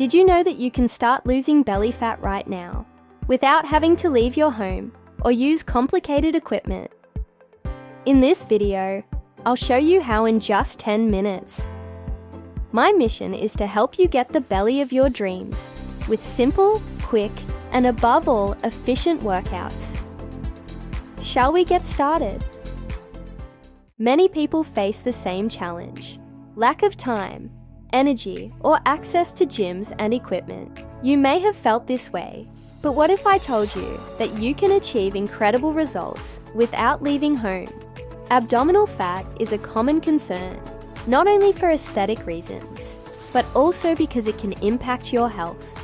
Did you know that you can start losing belly fat right now, without having to leave your home or use complicated equipment? In this video, I'll show you how in just 10 minutes. My mission is to help you get the belly of your dreams with simple, quick, and above all, efficient workouts. Shall we get started? Many people face the same challenge: lack of time, energy, or access to gyms and equipment. You may have felt this way, but what if I told you that you can achieve incredible results without leaving home? Abdominal fat is a common concern, not only for aesthetic reasons, but also because it can impact your health.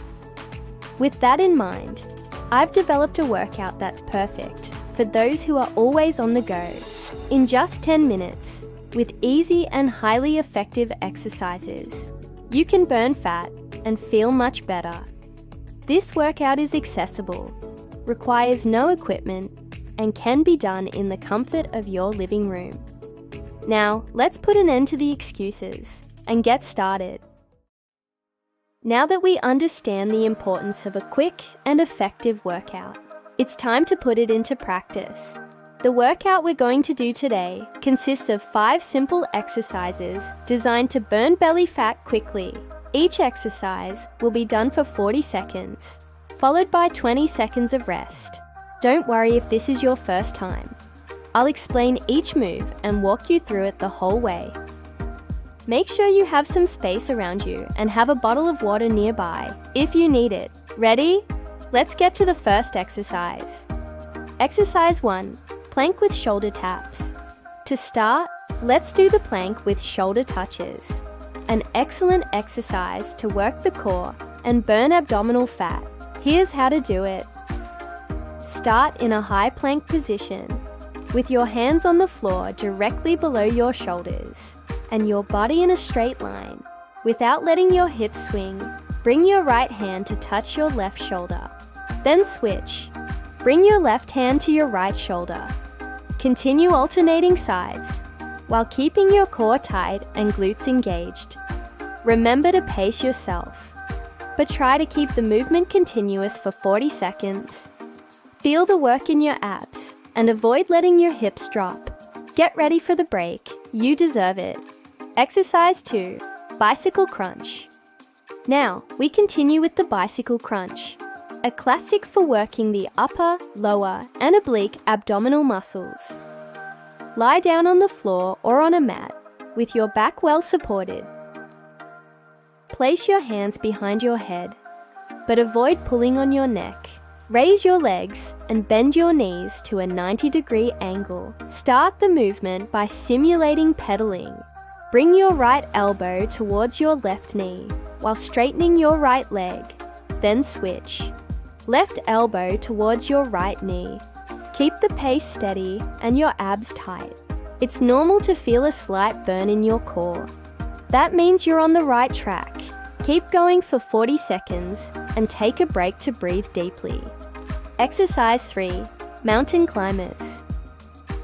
With that in mind, I've developed a workout that's perfect for those who are always on the go. In just 10 minutes, with easy and highly effective exercises, you can burn fat and feel much better. This workout is accessible, requires no equipment, and can be done in the comfort of your living room. Now, let's put an end to the excuses and get started. Now that we understand the importance of a quick and effective workout, it's time to put it into practice. The workout we're going to do today consists of 5 simple exercises designed to burn belly fat quickly. Each exercise will be done for 40 seconds, followed by 20 seconds of rest. Don't worry if this is your first time. I'll explain each move and walk you through it the whole way. Make sure you have some space around you and have a bottle of water nearby if you need it. Ready? Let's get to the first exercise. Exercise 1. Plank with shoulder taps. To start, let's do the plank with shoulder touches. An excellent exercise to work the core and burn abdominal fat. Here's how to do it. Start in a high plank position, with your hands on the floor directly below your shoulders and your body in a straight line. Without letting your hips swing, bring your right hand to touch your left shoulder. Then switch. Bring your left hand to your right shoulder. Continue alternating sides, while keeping your core tight and glutes engaged. Remember to pace yourself, but try to keep the movement continuous for 40 seconds. Feel the work in your abs and avoid letting your hips drop. Get ready for the break, you deserve it. Exercise 2, bicycle crunch. Now, we continue with the bicycle crunch, a classic for working the upper, lower, and oblique abdominal muscles. Lie down on the floor or on a mat, with your back well supported. Place your hands behind your head, but avoid pulling on your neck. Raise your legs and bend your knees to a 90-degree angle. Start the movement by simulating pedaling. Bring your right elbow towards your left knee while straightening your right leg. Then switch. Left elbow towards your right knee. Keep the pace steady and your abs tight. It's normal to feel a slight burn in your core. That means you're on the right track. Keep going for 40 seconds and take a break to breathe deeply. Exercise 3, mountain climbers.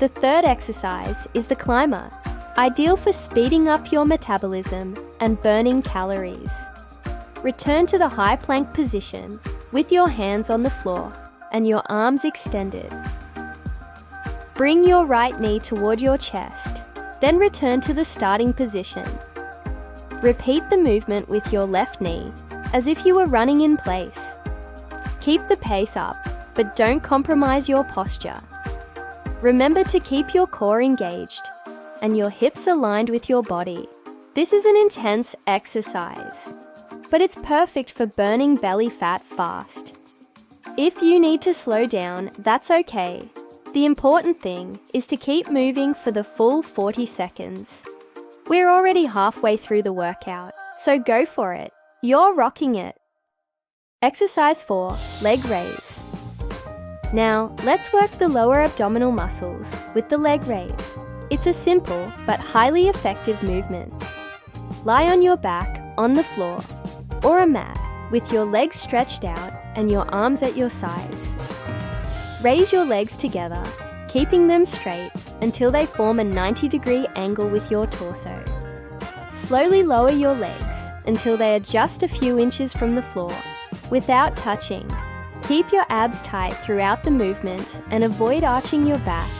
The third exercise is the climber, ideal for speeding up your metabolism and burning calories. Return to the high plank position with your hands on the floor and your arms extended. Bring your right knee toward your chest, then return to the starting position. Repeat the movement with your left knee, as if you were running in place. Keep the pace up, but don't compromise your posture. Remember to keep your core engaged and your hips aligned with your body. This is an intense exercise, but it's perfect for burning belly fat fast. If you need to slow down, that's okay. The important thing is to keep moving for the full 40 seconds. We're already halfway through the workout, so go for it. You're rocking it. Exercise 4, leg raise. Now, let's work the lower abdominal muscles with the leg raise. It's a simple but highly effective movement. Lie on your back on the floor or a mat with your legs stretched out and your arms at your sides. Raise your legs together, keeping them straight until they form a 90-degree angle with your torso. Slowly lower your legs until they are just a few inches from the floor, without touching. Keep your abs tight throughout the movement and avoid arching your back.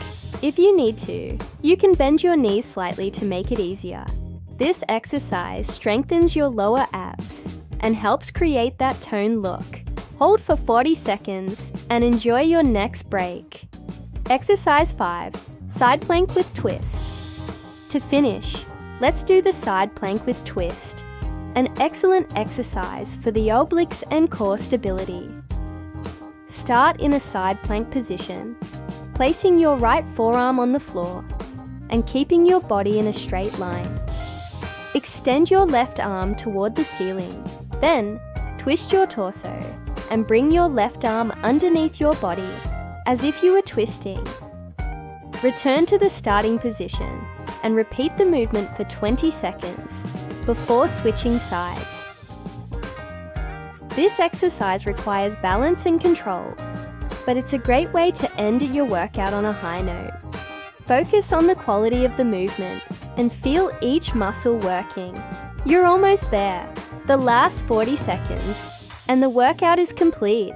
If you need to, you can bend your knees slightly to make it easier. This exercise strengthens your lower abs and helps create that toned look. Hold for 40 seconds and enjoy your next break. Exercise 5, side plank with twist. To finish, let's do the side plank with twist, an excellent exercise for the obliques and core stability. Start in a side plank position, placing your right forearm on the floor and keeping your body in a straight line. Extend your left arm toward the ceiling, then twist your torso and bring your left arm underneath your body as if you were twisting. Return to the starting position and repeat the movement for 20 seconds before switching sides. This exercise requires balance and control, but it's a great way to end your workout on a high note. Focus on the quality of the movement and feel each muscle working. You're almost there. The last 40 seconds, and the workout is complete.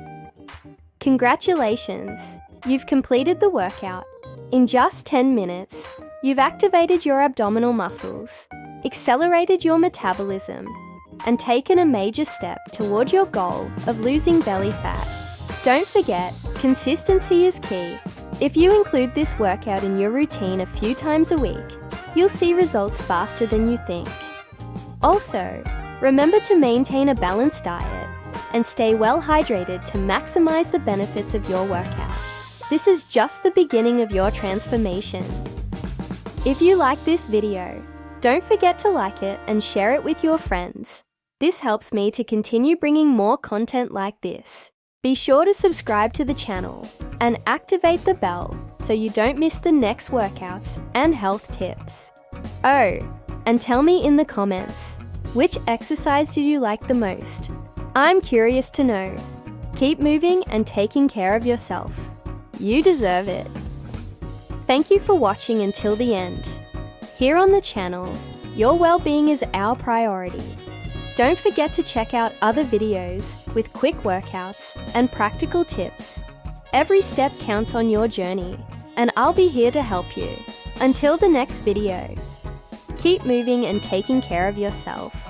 Congratulations! You've completed the workout. In just 10 minutes, you've activated your abdominal muscles, accelerated your metabolism, and taken a major step toward your goal of losing belly fat. Don't forget, consistency is key. If you include this workout in your routine a few times a week, you'll see results faster than you think. Also, remember to maintain a balanced diet and stay well hydrated to maximize the benefits of your workout. This is just the beginning of your transformation. If you like this video, don't forget to like it and share it with your friends. This helps me to continue bringing more content like this. Be sure to subscribe to the channel and activate the bell so you don't miss the next workouts and health tips. Oh, and tell me in the comments, which exercise did you like the most? I'm curious to know. Keep moving and taking care of yourself. You deserve it. Thank you for watching until the end. Here on the channel, your well-being is our priority. Don't forget to check out other videos with quick workouts and practical tips. Every step counts on your journey, and I'll be here to help you. Until the next video, keep moving and taking care of yourself.